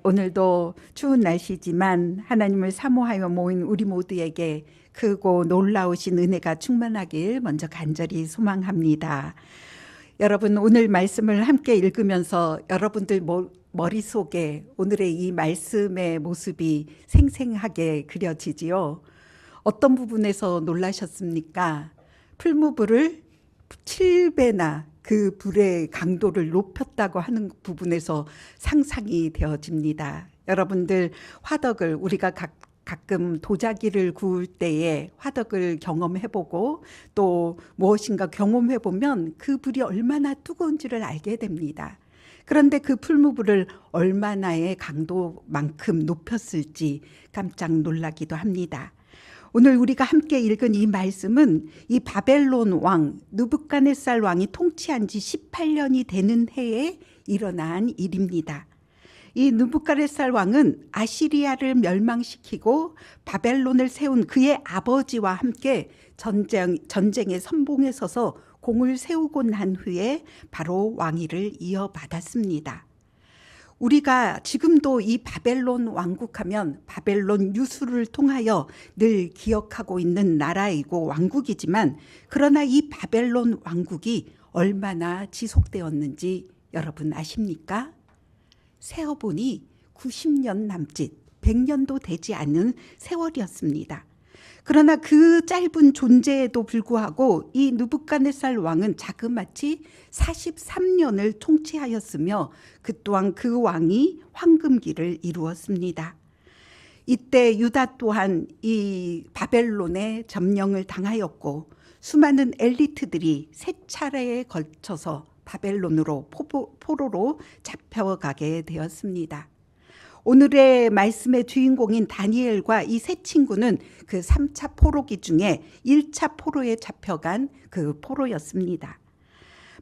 오늘도 추운 날씨지만 하나님을 사모하여 모인 우리 모두에게 크고 놀라우신 은혜가 충만하길 먼저 간절히 소망합니다. 여러분, 오늘 말씀을 함께 읽으면서 여러분들 머릿속에 오늘의 이 말씀의 모습이 생생하게 그려지지요. 어떤 부분에서 놀라셨습니까? 풀무불을 7배나 그 불의 강도를 높였다고 하는 부분에서 상상이 되어집니다. 여러분들 화덕을 우리가 가끔 도자기를 구울 때에 화덕을 경험해보고 또 무엇인가 경험해보면 그 불이 얼마나 뜨거운지를 알게 됩니다. 그런데 그 풀무불을 얼마나의 강도만큼 높였을지 깜짝 놀라기도 합니다. 오늘 우리가 함께 읽은 이 말씀은 이 바벨론 왕 느부갓네살 왕이 통치한 지 18년이 되는 해에 일어난 일입니다. 이 느부갓네살 왕은 아시리아를 멸망시키고 바벨론을 세운 그의 아버지와 함께 전쟁의 선봉에 서서 공을 세우고 난 후에 바로 왕위를 이어받았습니다. 우리가 지금도 이 바벨론 왕국하면 바벨론 유수를 통하여 늘 기억하고 있는 나라이고 왕국이지만, 그러나 이 바벨론 왕국이 얼마나 지속되었는지 여러분 아십니까? 세어보니 90년 남짓, 100년도 되지 않은 세월이었습니다. 그러나 그 짧은 존재에도 불구하고 이 느부갓네살 왕은 자그마치 43년을 통치하였으며 그 또한 그 왕이 황금기를 이루었습니다. 이때 유다 또한 이 바벨론에 점령을 당하였고 수많은 엘리트들이 세 차례에 걸쳐서 바벨론으로 포로로 잡혀가게 되었습니다. 오늘의 말씀의 주인공인 다니엘과 이 세 친구는 그 3차 포로기 중에 1차 포로에 잡혀간 그 포로였습니다.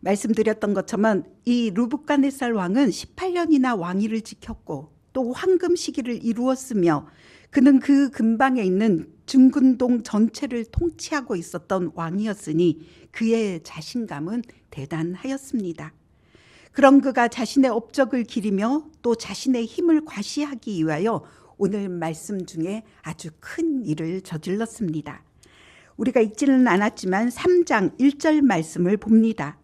말씀드렸던 것처럼 이 느부갓네살 왕은 18년이나 왕위를 지켰고 또 황금 시기를 이루었으며 그는 그 근방에 있는 증근동 전체를 통치하고 있었던 왕이었으니 그의 자신감은 대단하였습니다. 그런 그가 자신의 업적을 기리며 또 자신의 힘을 과시하기 위하여 오늘 말씀 중에 아주 큰 일을 저질렀습니다. 우리가 읽지는 않았지만 3장 1절 말씀을 봅니다.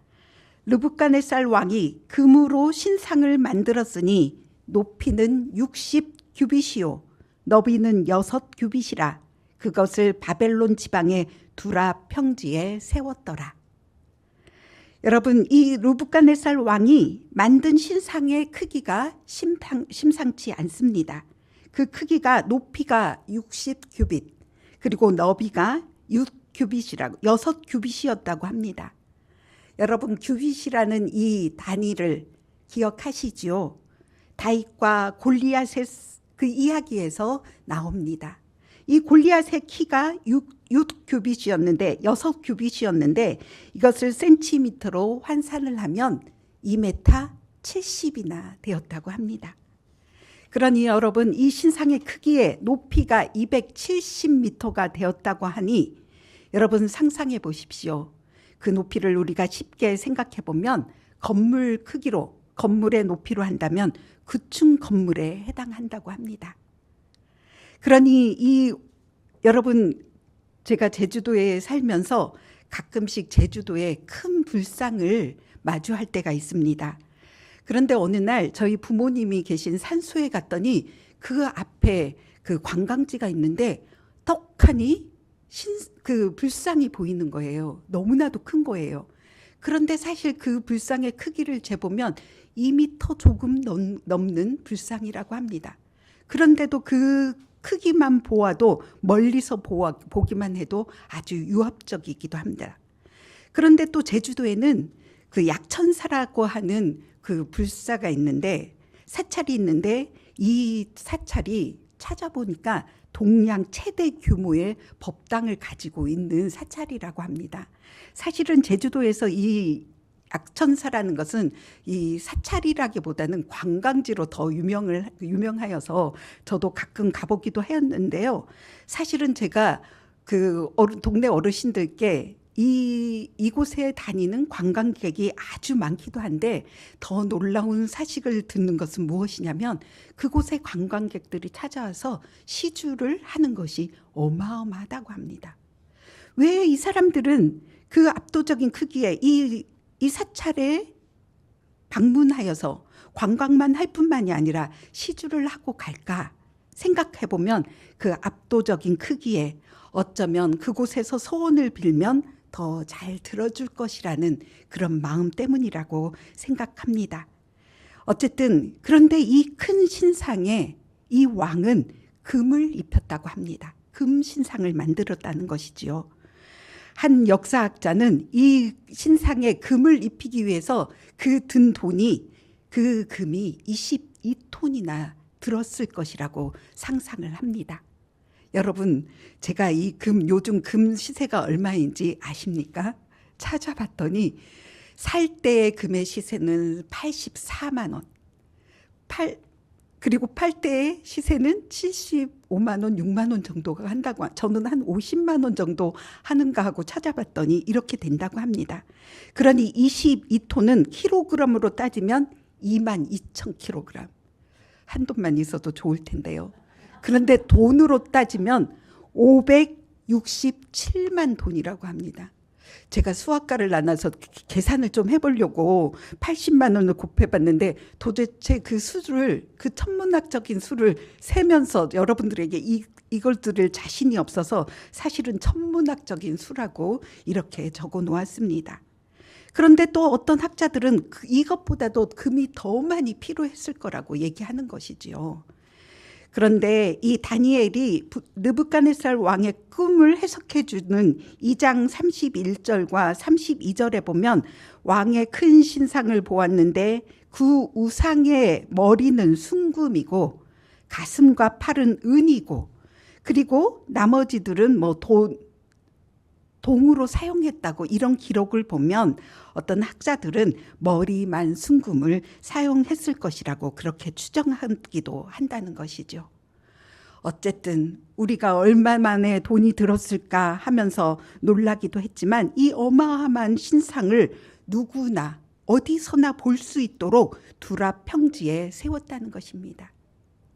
느부갓네살 왕이 금으로 신상을 만들었으니 높이는 60규빗이요 너비는 6규빗이라 그것을 바벨론 지방의 두라 평지에 세웠더라. 여러분, 이 느부갓네살 왕이 만든 신상의 크기가 심상치 않습니다. 그 크기가 높이가 60규빗 그리고 너비가 6규빗이라고 6규빗이었다고 합니다. 여러분, 규빗이라는 이 단위를 기억하시지요? 다윗과 골리앗의 그 이야기에서 나옵니다. 이 골리앗의 키가 6규빗이었는데 6규빗이었는데 이것을 센티미터로 환산을 하면 2m 70이나 되었다고 합니다. 그러니 여러분, 이 신상의 크기의 높이가 270m가 되었다고 하니 여러분 상상해 보십시오. 그 높이를 우리가 쉽게 생각해 보면 건물 크기로, 건물의 높이로 한다면 9층 건물에 해당한다고 합니다. 그러니 여러분, 제가 제주도에 살면서 가끔씩 제주도에 큰 불상을 마주할 때가 있습니다. 그런데 어느 날 저희 부모님이 계신 산소에 갔더니 그 앞에 그 관광지가 있는데 떡하니 그 불상이 보이는 거예요. 너무나도 큰 거예요. 그런데 사실 그 불상의 크기를 재보면 2m 조금 넘는 불상이라고 합니다. 그런데도 그 크기만 보아도 멀리서 보기만 해도 아주 유압적이기도 합니다. 그런데 또 제주도에는 그 약천사라고 하는 그 불사가 있는데 사찰이 있는데 이 사찰이 찾아보니까 동양 최대 규모의 법당을 가지고 있는 사찰이라고 합니다. 사실은 제주도에서 이 약천사라는 것은 이 사찰이라기보다는 관광지로 더 유명하여서 저도 가끔 가보기도 했는데요. 사실은 제가 그 동네 어르신들께 이곳에 다니는 관광객이 아주 많기도 한데 더 놀라운 사실을 듣는 것은 무엇이냐면 그곳에 관광객들이 찾아와서 시주를 하는 것이 어마어마하다고 합니다. 왜 이 사람들은 그 압도적인 크기의 이 사찰에 방문하여서 관광만 할 뿐만이 아니라 시주를 하고 갈까 생각해 보면 그 압도적인 크기에 어쩌면 그곳에서 소원을 빌면 더 잘 들어줄 것이라는 그런 마음 때문이라고 생각합니다. 어쨌든 그런데 이 큰 신상에 이 왕은 금을 입혔다고 합니다. 금 신상을 만들었다는 것이지요. 한 역사학자는 이 신상에 금을 입히기 위해서 그 든 돈이 그 금이 22톤이나 들었을 것이라고 상상을 합니다. 여러분, 제가 이 요즘 금 시세가 얼마인지 아십니까? 찾아봤더니 살 때의 금의 시세는 84만 원. 그리고 팔 때의 시세는 75만 원, 6만 원 정도가 한다고. 저는 한 50만 원 정도 하는가 하고 찾아봤더니 이렇게 된다고 합니다. 그러니 22톤은 킬로그램으로 따지면 22,000kg. 한 돈만 있어도 좋을 텐데요. 그런데 돈으로 따지면 567만 돈이라고 합니다. 제가 수학과를 나눠서 계산을 좀 해보려고 80만 원을 곱해봤는데 도대체 그 수를, 그 천문학적인 수를 세면서 여러분들에게 이걸 들을 자신이 없어서 사실은 천문학적인 수라고 이렇게 적어 놓았습니다. 그런데 또 어떤 학자들은 이것보다도 금이 더 많이 필요했을 거라고 얘기하는 것이지요. 그런데 이 다니엘이 느부갓네살 왕의 꿈을 해석해 주는 2장 31절과 32절에 보면 왕의 큰 신상을 보았는데 그 우상의 머리는 순금이고 가슴과 팔은 은이고 그리고 나머지들은 뭐 동으로 사용했다고 이런 기록을 보면 어떤 학자들은 머리만 순금을 사용했을 것이라고 그렇게 추정하기도 한다는 것이죠. 어쨌든 우리가 얼마 만에 돈이 들었을까 하면서 놀라기도 했지만 이 어마어마한 신상을 누구나 어디서나 볼 수 있도록 두라 평지에 세웠다는 것입니다.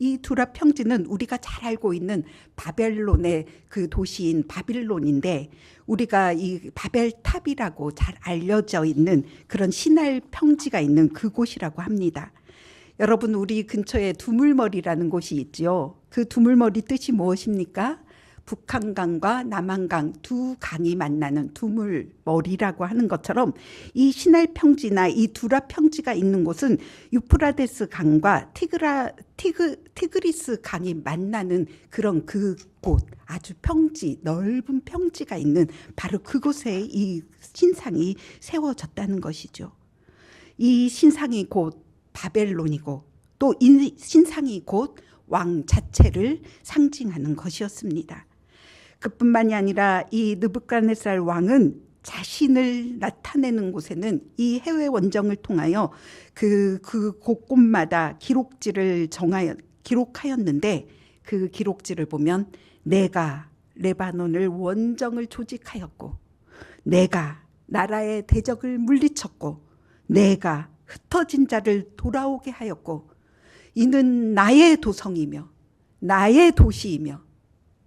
이 두라 평지는 우리가 잘 알고 있는 바벨론의 그 도시인 바빌론인데 우리가 이 바벨탑이라고 잘 알려져 있는 그런 신할 평지가 있는 그곳이라고 합니다. 여러분, 우리 근처에 두물머리라는 곳이 있죠. 그 두물머리 뜻이 무엇입니까? 북한강과 남한강 두 강이 만나는 두물머리라고 하는 것처럼 이 신할 평지나 이 두라 평지가 있는 곳은 유프라데스 강과 티그리스 강이 만나는 그런 그곳, 아주 평지, 넓은 평지가 있는 바로 그곳에 이 신상이 세워졌다는 것이죠. 이 신상이 곧 바벨론이고 또 이 신상이 곧 왕 자체를 상징하는 것이었습니다. 그뿐만이 아니라 이 느부갓네살 왕은 자신을 나타내는 곳에는 이 해외 원정을 통하여 그 곳곳마다 기록지를 기록하였는데 그 기록지를 보면 내가 레바논을 원정을 조직하였고 내가 나라의 대적을 물리쳤고 내가 흩어진 자를 돌아오게 하였고 이는 나의 도성이며 나의 도시이며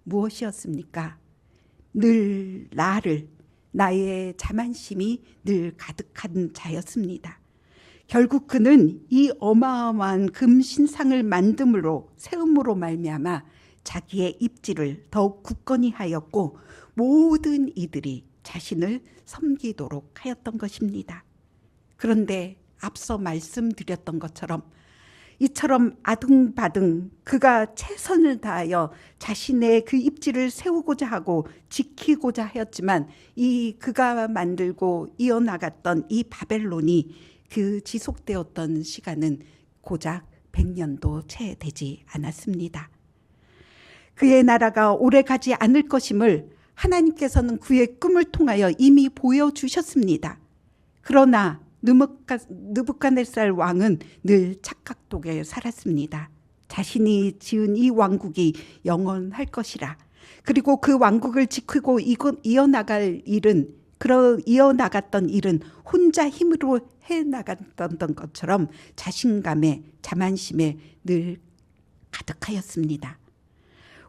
무엇이었습니까? 늘 나의 자만심이 늘 가득한 자였습니다. 결국 그는 이 어마어마한 금신상을 세움으로 말미암아 자기의 입지를 더욱 굳건히 하였고 모든 이들이 자신을 섬기도록 하였던 것입니다. 그런데 앞서 말씀드렸던 것처럼 이처럼 아등바등 그가 최선을 다하여 자신의 그 입지를 세우고자 하고 지키고자 하였지만 그가 만들고 이어나갔던 이 바벨론이 그 지속되었던 시간은 고작 100년도 채 되지 않았습니다. 그의 나라가 오래가지 않을 것임을 하나님께서는 그의 꿈을 통하여 이미 보여주셨습니다. 그러나 느부갓네살 왕은 늘 착각독에 살았습니다. 자신이 지은 이 왕국이 영원할 것이라. 그리고 그 왕국을 지키고 이어나갈 일은 이어나갔던 일은 혼자 힘으로 해나갔던 것처럼 자신감에 자만심에 늘 가득하였습니다.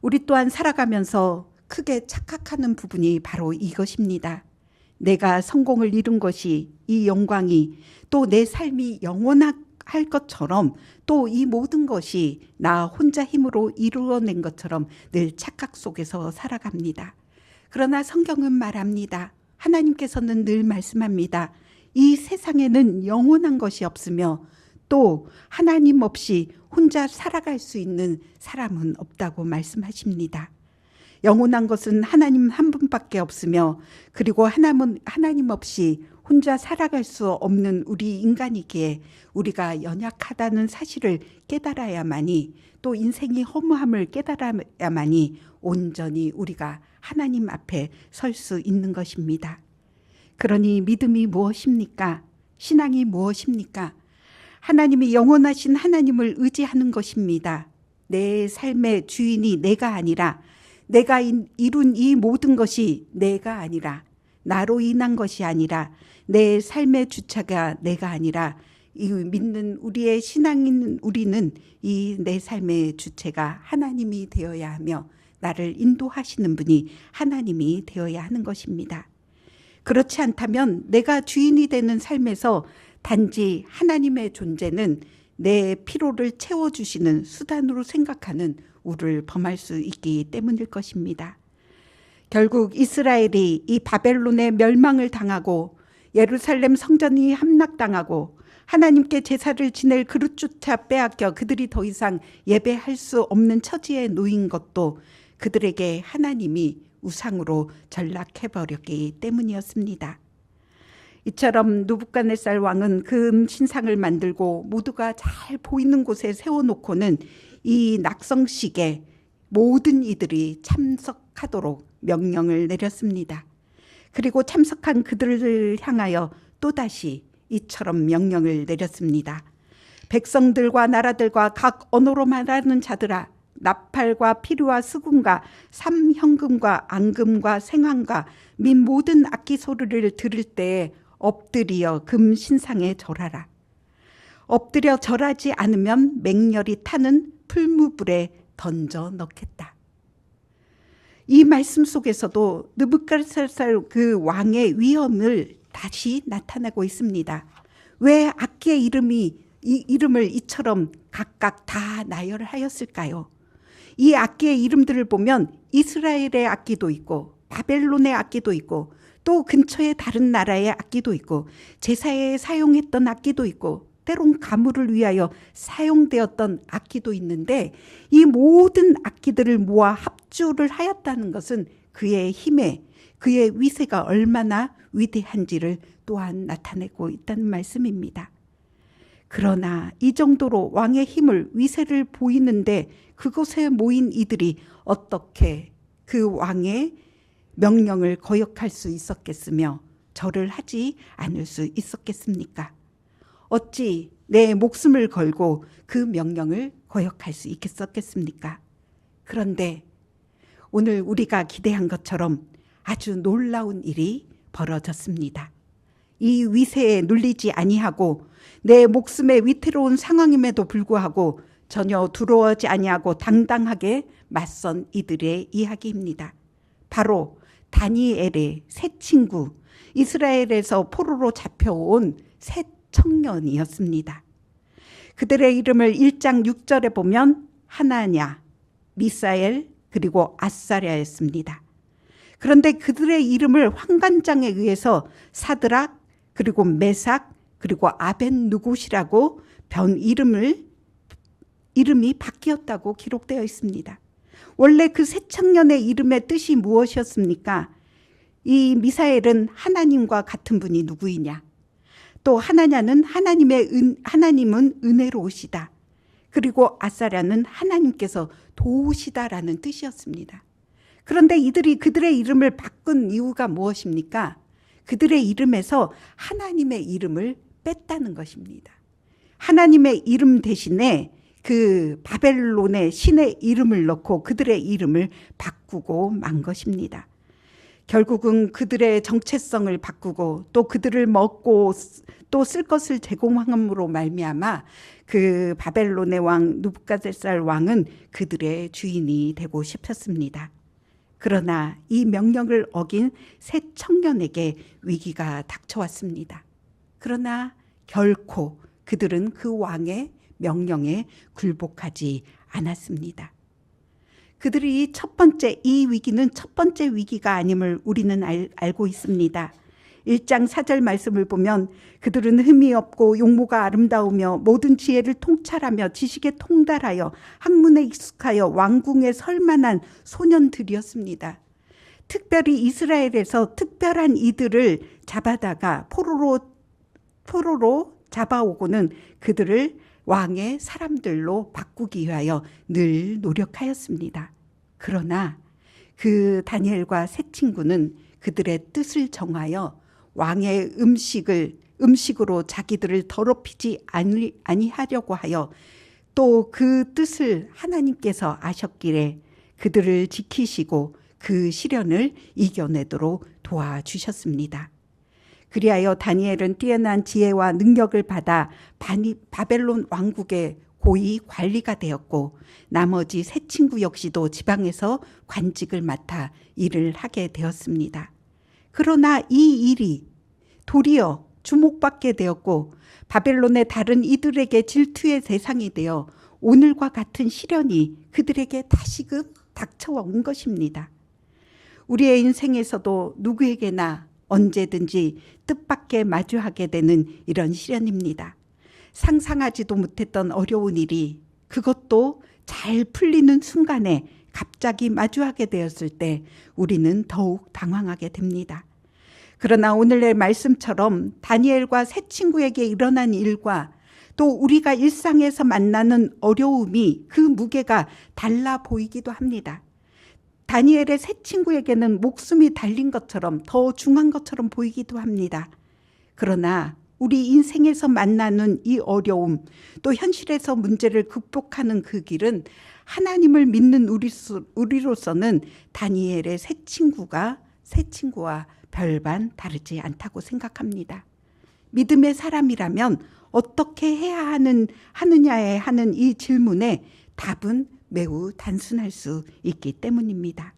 우리 또한 살아가면서 크게 착각하는 부분이 바로 이것입니다. 내가 성공을 이룬 것이, 이 영광이, 또 내 삶이 영원할 것처럼, 또 이 모든 것이 나 혼자 힘으로 이루어낸 것처럼 늘 착각 속에서 살아갑니다. 그러나 성경은 말합니다. 하나님께서는 늘 말씀합니다. 이 세상에는 영원한 것이 없으며 또 하나님 없이 혼자 살아갈 수 있는 사람은 없다고 말씀하십니다. 영원한 것은 하나님 한 분밖에 없으며, 그리고 하나님 없이 혼자 살아갈 수 없는 우리 인간이기에 우리가 연약하다는 사실을 깨달아야만이, 또 인생이 허무함을 깨달아야만이 온전히 우리가 하나님 앞에 설 수 있는 것입니다. 그러니 믿음이 무엇입니까? 신앙이 무엇입니까? 하나님이 영원하신 하나님을 의지하는 것입니다. 내 삶의 주인이 내가 아니라, 내가 이룬 이 모든 것이 내가 아니라, 나로 인한 것이 아니라, 내 삶의 주체가 내가 아니라, 이 믿는 우리의 신앙인 우리는 이 내 삶의 주체가 하나님이 되어야 하며 나를 인도하시는 분이 하나님이 되어야 하는 것입니다. 그렇지 않다면 내가 주인이 되는 삶에서 단지 하나님의 존재는 내 피로를 채워주시는 수단으로 생각하는 우를 범할 수 있기 때문일 것입니다. 결국 이스라엘이 이 바벨론의 멸망을 당하고 예루살렘 성전이 함락당하고 하나님께 제사를 지낼 그릇조차 빼앗겨 그들이 더 이상 예배할 수 없는 처지에 놓인 것도 그들에게 하나님이 우상으로 전락해버렸기 때문이었습니다. 이처럼 느부갓네살 왕은 금 신상을 만들고 모두가 잘 보이는 곳에 세워놓고는 이 낙성식에 모든 이들이 참석하도록 명령을 내렸습니다. 그리고 참석한 그들을 향하여 또다시 이처럼 명령을 내렸습니다. 백성들과 나라들과 각 언어로 말하는 자들아, 나팔과 피리와 수금과 삼현금과 앙금과 생황과 및 모든 악기 소리를 들을 때에 엎드려 금 신상에 절하라. 엎드려 절하지 않으면 맹렬히 타는 풀무불에 던져 넣겠다. 이 말씀 속에서도 느부갓네살 그 왕의 위엄을 다시 나타내고 있습니다. 왜 악기의 이름을 이처럼 각각 다 나열하였을까요? 이 악기의 이름들을 보면 이스라엘의 악기도 있고 바벨론의 악기도 있고 또 근처의 다른 나라의 악기도 있고 제사에 사용했던 악기도 있고 때론 가물을 위하여 사용되었던 악기도 있는데, 이 모든 악기들을 모아 합주를 하였다는 것은 그의 힘에, 그의 위세가 얼마나 위대한지를 또한 나타내고 있다는 말씀입니다. 그러나 이 정도로 왕의 힘을, 위세를 보이는데 그곳에 모인 이들이 어떻게 그 왕의 명령을 거역할 수 있었겠으며 절을 하지 않을 수 있었겠습니까? 어찌 내 목숨을 걸고 그 명령을 거역할 수 있겠습니까? 그런데 오늘 우리가 기대한 것처럼 아주 놀라운 일이 벌어졌습니다. 이 위세에 눌리지 아니하고 내 목숨의 위태로운 상황임에도 불구하고 전혀 두려워하지 아니하고 당당하게 맞선 이들의 이야기입니다. 바로 다니엘의 세 친구, 이스라엘에서 포로로 잡혀온 세 청년이었습니다. 그들의 이름을 1장 6절에 보면 하나냐, 미사엘, 그리고 아사랴였습니다. 그런데 그들의 이름을 환관장에 의해서 사드락, 그리고 메삭, 그리고 아벳느고시라고 이름이 바뀌었다고 기록되어 있습니다. 원래 그 세 청년의 이름의 뜻이 무엇이었습니까? 이 미사엘은 하나님과 같은 분이 누구이냐? 또 하나냐는 하나님은 은혜로우시다. 그리고 아사랴는 하나님께서 도우시다라는 뜻이었습니다. 그런데 이들이 그들의 이름을 바꾼 이유가 무엇입니까? 그들의 이름에서 하나님의 이름을 뺐다는 것입니다. 하나님의 이름 대신에 그 바벨론의 신의 이름을 넣고 그들의 이름을 바꾸고 만 것입니다. 결국은 그들의 정체성을 바꾸고 또 그들을 먹고 또 쓸 것을 제공함으로 말미암아 그 바벨론의 왕 느부갓네살 왕은 그들의 주인이 되고 싶었습니다. 그러나 이 명령을 어긴 세 청년에게 위기가 닥쳐왔습니다. 그러나 결코 그들은 그 왕의 명령에 굴복하지 않았습니다. 그들이 이 위기는 첫 번째 위기가 아님을 우리는 알고 있습니다. 1장 4절 말씀을 보면 그들은 흠이 없고 용모가 아름다우며 모든 지혜를 통찰하며 지식에 통달하여 학문에 익숙하여 왕궁에 설 만한 소년들이었습니다. 특별히 이스라엘에서 특별한 이들을 잡아다가 포로로 잡아오고는 그들을 왕의 사람들로 바꾸기 위하여 늘 노력하였습니다. 그러나 그 다니엘과 세 친구는 그들의 뜻을 정하여 왕의 음식으로 자기들을 더럽히지 아니하려고 하여 또 그 뜻을 하나님께서 아셨기에 그들을 지키시고 그 시련을 이겨내도록 도와주셨습니다. 그리하여 다니엘은 뛰어난 지혜와 능력을 받아 바벨론 왕국의 고위 관리가 되었고 나머지 세 친구 역시도 지방에서 관직을 맡아 일을 하게 되었습니다. 그러나 이 일이 도리어 주목받게 되었고 바벨론의 다른 이들에게 질투의 대상이 되어 오늘과 같은 시련이 그들에게 다시금 닥쳐온 것입니다. 우리의 인생에서도 누구에게나 언제든지 뜻밖의 마주하게 되는 이런 시련입니다. 상상하지도 못했던 어려운 일이 그것도 잘 풀리는 순간에 갑자기 마주하게 되었을 때 우리는 더욱 당황하게 됩니다. 그러나 오늘의 말씀처럼 다니엘과 세 친구에게 일어난 일과 또 우리가 일상에서 만나는 어려움이 그 무게가 달라 보이기도 합니다. 다니엘의 세 친구에게는 목숨이 달린 것처럼 더 중한 것처럼 보이기도 합니다. 그러나 우리 인생에서 만나는 이 어려움, 또 현실에서 문제를 극복하는 그 길은 하나님을 믿는 우리로서는 다니엘의 세 친구와 별반 다르지 않다고 생각합니다. 믿음의 사람이라면 어떻게 해야 하느냐에 하는 이 질문에 답은 매우 단순할 수 있기 때문입니다.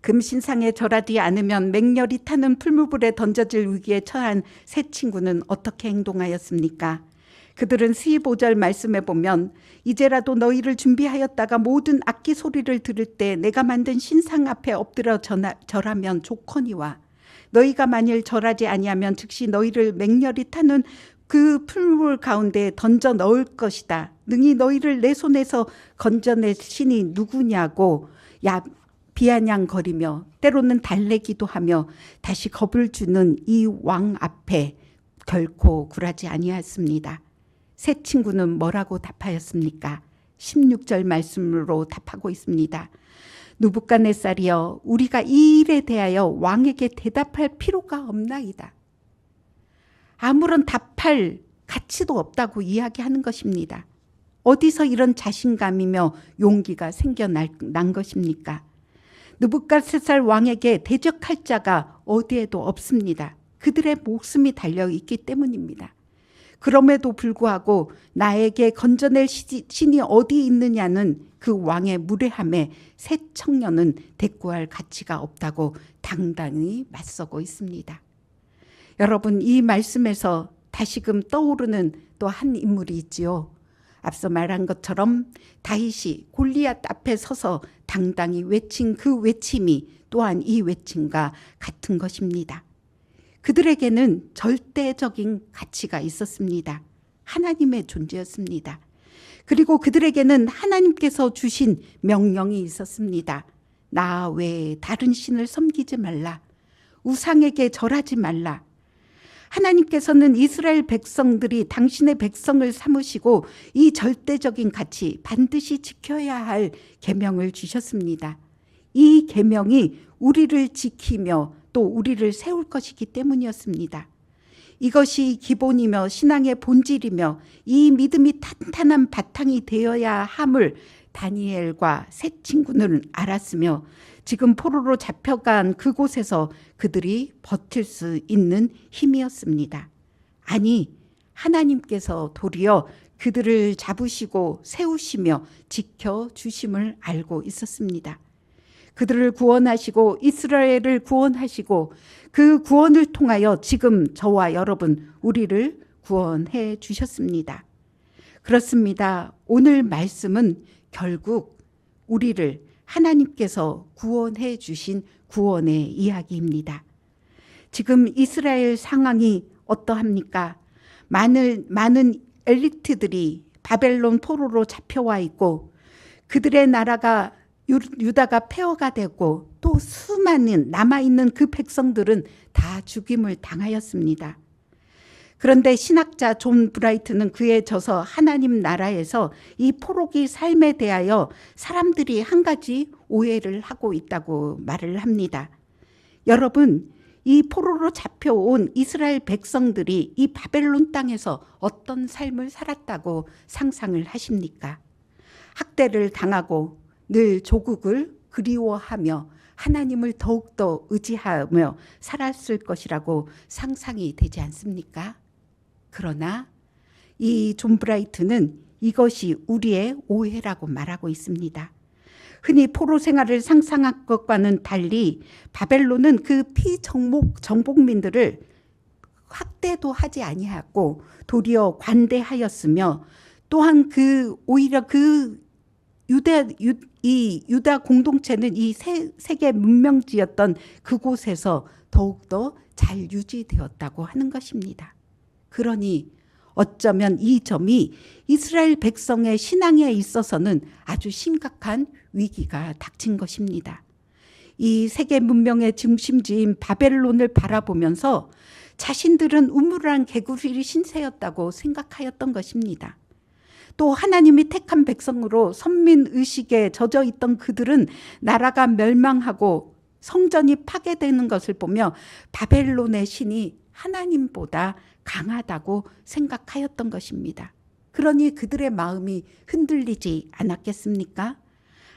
금신상에 절하지 않으면 맹렬히 타는 풀무불에 던져질 위기에 처한 세 친구는 어떻게 행동하였습니까? 그들은 15절 말씀에 보면 이제라도 너희를 준비하였다가 모든 악기 소리를 들을 때 내가 만든 신상 앞에 엎드려 절하면 좋거니와 너희가 만일 절하지 아니하면 즉시 너희를 맹렬히 타는 그 풀물 가운데 던져 넣을 것이다. 능히 너희를 내 손에서 건져낼 신이 누구냐고 비아냥거리며 때로는 달래기도 하며 다시 겁을 주는 이 왕 앞에 결코 굴하지 아니하였습니다. 세 친구는 뭐라고 답하였습니까? 16절 말씀으로 답하고 있습니다. 느부갓네살이여 우리가 이 일에 대하여 왕에게 대답할 필요가 없나이다. 아무런 답할 가치도 없다고 이야기하는 것입니다. 어디서 이런 자신감이며 용기가 생겨난 것입니까? 느부갓네살 왕에게 대적할 자가 어디에도 없습니다. 그들의 목숨이 달려있기 때문입니다. 그럼에도 불구하고 나에게 건져낼 신이 어디 있느냐는 그 왕의 무례함에 새 청년은 대꾸할 가치가 없다고 당당히 맞서고 있습니다. 여러분, 이 말씀에서 다시금 떠오르는 또 한 인물이 있지요. 앞서 말한 것처럼 다윗이 골리앗 앞에 서서 당당히 외친 그 외침이 또한 이 외침과 같은 것입니다. 그들에게는 절대적인 가치가 있었습니다. 하나님의 존재였습니다. 그리고 그들에게는 하나님께서 주신 명령이 있었습니다. 나 외에 다른 신을 섬기지 말라. 우상에게 절하지 말라. 하나님께서는 이스라엘 백성들이 당신의 백성을 삼으시고 이 절대적인 가치 반드시 지켜야 할 계명을 주셨습니다. 이 계명이 우리를 지키며 또 우리를 세울 것이기 때문이었습니다. 이것이 기본이며 신앙의 본질이며 이 믿음이 탄탄한 바탕이 되어야 함을 다니엘과 세 친구는 알았으며 지금 포로로 잡혀간 그곳에서 그들이 버틸 수 있는 힘이었습니다. 아니, 하나님께서 도리어 그들을 잡으시고 세우시며 지켜주심을 알고 있었습니다. 그들을 구원하시고 이스라엘을 구원하시고 그 구원을 통하여 지금 저와 여러분 우리를 구원해 주셨습니다. 그렇습니다. 오늘 말씀은 결국 우리를 하나님께서 구원해 주신 구원의 이야기입니다. 지금 이스라엘 상황이 어떠합니까? 많은 엘리트들이 바벨론 포로로 잡혀와 있고 그들의 나라가 유다가 폐허가 되고 또 수많은 남아있는 그 백성들은 다 죽임을 당하였습니다. 그런데 신학자 존 브라이트는 그에 져서 하나님 나라에서 이 포로기 삶에 대하여 사람들이 한 가지 오해를 하고 있다고 말을 합니다. 여러분, 이 포로로 잡혀온 이스라엘 백성들이 이 바벨론 땅에서 어떤 삶을 살았다고 상상을 하십니까? 학대를 당하고 늘 조국을 그리워하며 하나님을 더욱더 의지하며 살았을 것이라고 상상이 되지 않습니까? 그러나 이 존 브라이트는 이것이 우리의 오해라고 말하고 있습니다. 흔히 포로 생활을 상상한 것과는 달리 바벨론은 그 피정복민들을 학대도 하지 아니하고 도리어 관대하였으며 또한 오히려 유다 공동체는 이 세계 문명지였던 그곳에서 더욱더 잘 유지되었다고 하는 것입니다. 그러니 어쩌면 이 점이 이스라엘 백성의 신앙에 있어서는 아주 심각한 위기가 닥친 것입니다. 이 세계 문명의 중심지인 바벨론을 바라보면서 자신들은 우물한 개구리 신세였다고 생각하였던 것입니다. 또 하나님이 택한 백성으로 선민의식에 젖어 있던 그들은 나라가 멸망하고 성전이 파괴되는 것을 보며 바벨론의 신이 하나님보다 강하다고 생각하였던 것입니다. 그러니 그들의 마음이 흔들리지 않았겠습니까?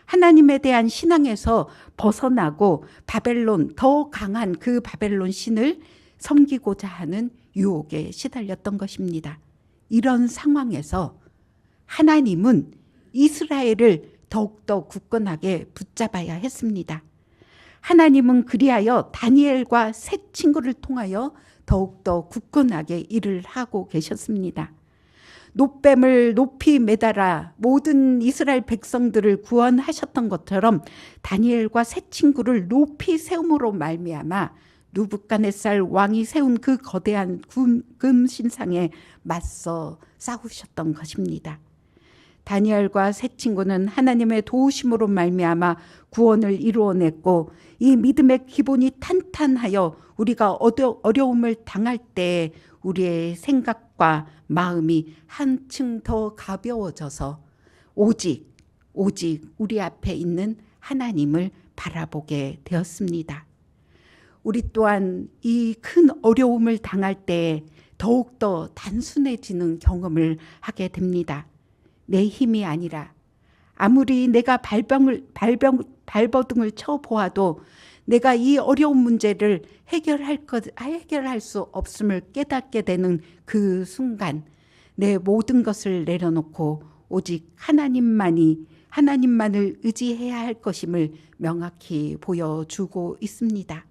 하나님에 대한 신앙에서 벗어나고 더 강한 그 바벨론 신을 섬기고자 하는 유혹에 시달렸던 것입니다. 이런 상황에서 하나님은 이스라엘을 더욱더 굳건하게 붙잡아야 했습니다. 하나님은 그리하여 다니엘과 세 친구를 통하여 더욱더 굳건하게 일을 하고 계셨습니다. 놋뱀을 높이 매달아 모든 이스라엘 백성들을 구원하셨던 것처럼 다니엘과 세 친구를 높이 세움으로 말미암아 느부갓네살 왕이 세운 그 거대한 금신상에 맞서 싸우셨던 것입니다. 다니엘과 세 친구는 하나님의 도우심으로 말미암아 구원을 이루어냈고 이 믿음의 기본이 탄탄하여 우리가 어려움을 당할 때 우리의 생각과 마음이 한층 더 가벼워져서 오직 우리 앞에 있는 하나님을 바라보게 되었습니다. 우리 또한 이 큰 어려움을 당할 때 더욱더 단순해지는 경험을 하게 됩니다. 내 힘이 아니라 아무리 내가 발버둥을 쳐보아도 내가 이 어려운 문제를 해결할 수 없음을 깨닫게 되는 그 순간 내 모든 것을 내려놓고 오직 하나님만을 의지해야 할 것임을 명확히 보여주고 있습니다.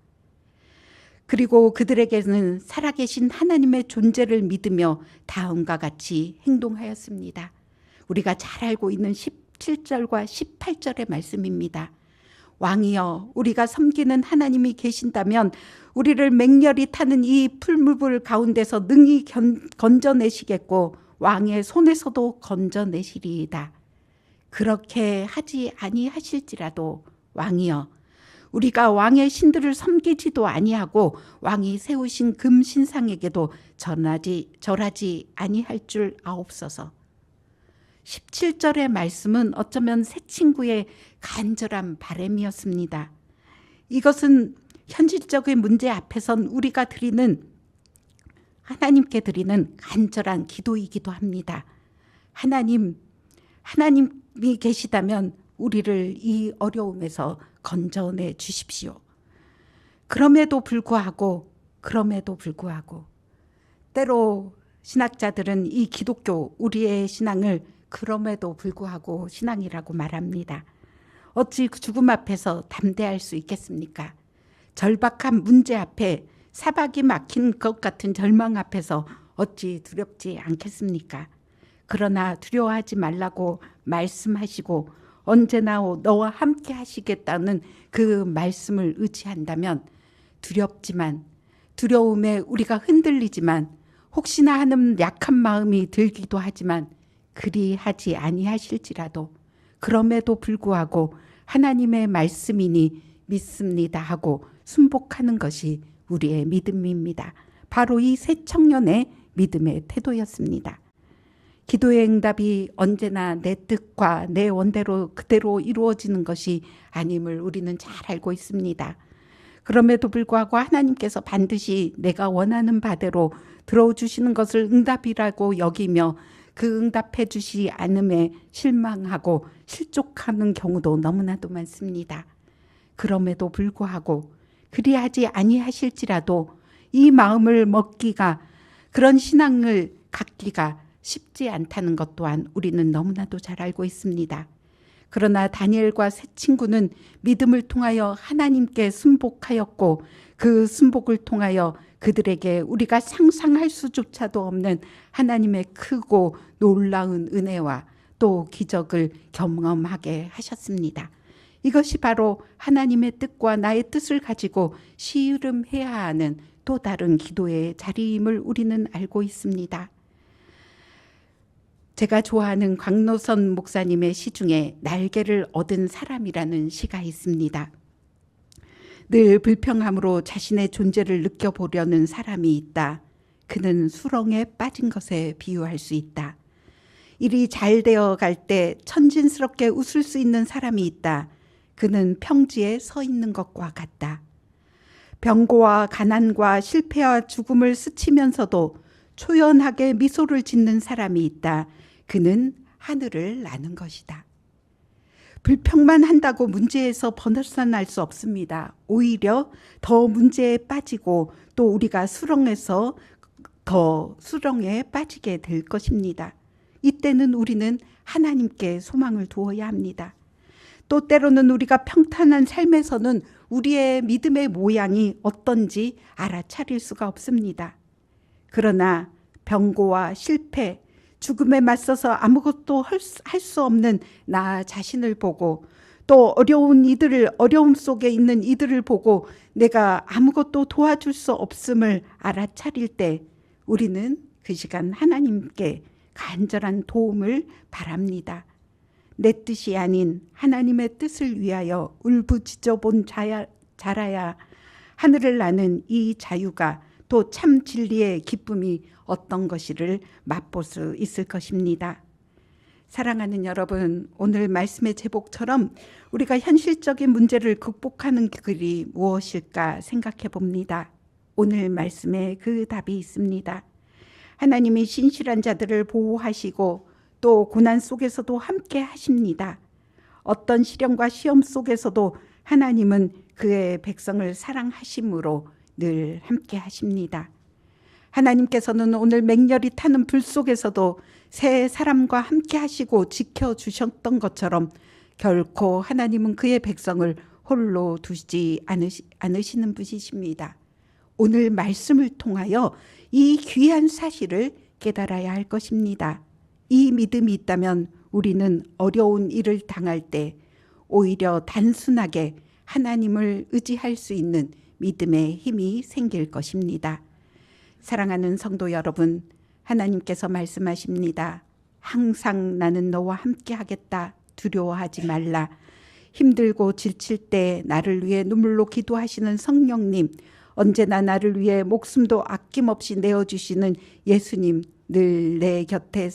그리고 그들에게는 살아계신 하나님의 존재를 믿으며 다음과 같이 행동하였습니다. 우리가 잘 알고 있는 17절과 18절의 말씀입니다. 왕이여, 우리가 섬기는 하나님이 계신다면 우리를 맹렬히 타는 이 풀무불 가운데서 능히 건져내시겠고 왕의 손에서도 건져내시리이다. 그렇게 하지 아니하실지라도 왕이여, 우리가 왕의 신들을 섬기지도 아니하고 왕이 세우신 금신상에게도 절하지 아니할 줄 아옵소서. 17절의 말씀은 어쩌면 새 친구의 간절한 바람이었습니다. 이것은 현실적인 문제 앞에선 우리가 하나님께 드리는 간절한 기도이기도 합니다. 하나님은 계시다면 우리를 이 어려움에서 건져내 주십시오. 그럼에도 불구하고 때로 신학자들은 이 기독교 우리의 신앙을 그럼에도 불구하고 신앙이라고 말합니다. 어찌 죽음 앞에서 담대할 수 있겠습니까? 절박한 문제 앞에 사박이 막힌 것 같은 절망 앞에서 어찌 두렵지 않겠습니까? 그러나 두려워하지 말라고 말씀하시고 언제나 너와 함께 하시겠다는 그 말씀을 의지한다면 두렵지만, 두려움에 우리가 흔들리지만, 혹시나 하는 약한 마음이 들기도 하지만 그리하지 아니하실지라도 그럼에도 불구하고 하나님의 말씀이니 믿습니다 하고 순복하는 것이 우리의 믿음입니다. 바로 이 새 청년의 믿음의 태도였습니다. 기도의 응답이 언제나 내 뜻과 내 원대로 그대로 이루어지는 것이 아님을 우리는 잘 알고 있습니다. 그럼에도 불구하고 하나님께서 반드시 내가 원하는 바대로 들어주시는 것을 응답이라고 여기며 그 응답해 주시지 않음에 실망하고 실족하는 경우도 너무나도 많습니다. 그럼에도 불구하고 그리하지 아니하실지라도 이 마음을 먹기가, 그런 신앙을 갖기가 쉽지 않다는 것 또한 우리는 너무나도 잘 알고 있습니다. 그러나 다니엘과 세 친구는 믿음을 통하여 하나님께 순복하였고 그 순복을 통하여 그들에게 우리가 상상할 수조차도 없는 하나님의 크고 놀라운 은혜와 또 기적을 경험하게 하셨습니다. 이것이 바로 하나님의 뜻과 나의 뜻을 가지고 씨름해야 하는 또 다른 기도의 자리임을 우리는 알고 있습니다. 제가 좋아하는 광노선 목사님의 시 중에 날개를 얻은 사람이라는 시가 있습니다. 늘 불평함으로 자신의 존재를 느껴보려는 사람이 있다. 그는 수렁에 빠진 것에 비유할 수 있다. 일이 잘 되어 갈 때 천진스럽게 웃을 수 있는 사람이 있다. 그는 평지에 서 있는 것과 같다. 병고와 가난과 실패와 죽음을 스치면서도 초연하게 미소를 짓는 사람이 있다. 그는 하늘을 나는 것이다. 불평만 한다고 문제에서 벗어날 수 없습니다. 오히려 더 문제에 빠지고 또 우리가 수렁에서 더 수렁에 빠지게 될 것입니다. 이때는 우리는 하나님께 소망을 두어야 합니다. 또 때로는 우리가 평탄한 삶에서는 우리의 믿음의 모양이 어떤지 알아차릴 수가 없습니다. 그러나 병고와 실패, 죽음에 맞서서 아무것도 할 수 없는 나 자신을 보고 또 어려움 속에 있는 이들을 보고 내가 아무것도 도와줄 수 없음을 알아차릴 때 우리는 그 시간 하나님께 간절한 도움을 바랍니다. 내 뜻이 아닌 하나님의 뜻을 위하여 울부짖어 본 자라야 하늘을 나는 이 자유가 또 참 진리의 기쁨이 어떤 것이를 맛볼 수 있을 것입니다. 사랑하는 여러분, 오늘 말씀의 제목처럼 우리가 현실적인 문제를 극복하는 길이 무엇일까 생각해 봅니다. 오늘 말씀에 그 답이 있습니다. 하나님이 신실한 자들을 보호하시고 또 고난 속에서도 함께 하십니다. 어떤 시련과 시험 속에서도 하나님은 그의 백성을 사랑하심으로 늘 함께 하십니다. 하나님께서는 오늘 맹렬히 타는 불 속에서도 새 사람과 함께 하시고 지켜주셨던 것처럼 결코 하나님은 그의 백성을 홀로 두지 않으시는 분이십니다. 오늘 말씀을 통하여 이 귀한 사실을 깨달아야 할 것입니다. 이 믿음이 있다면 우리는 어려운 일을 당할 때 오히려 단순하게 하나님을 의지할 수 있는 믿음의 힘이 생길 것입니다. 사랑하는 성도 여러분, 하나님께서 말씀하십니다. 항상 나는 너와 함께 하겠다. 두려워하지 말라. 힘들고 지칠 때 나를 위해 눈물로 기도하시는 성령님, 언제나 나를 위해 목숨도 아낌없이 내어주시는 예수님, 늘 내 곁에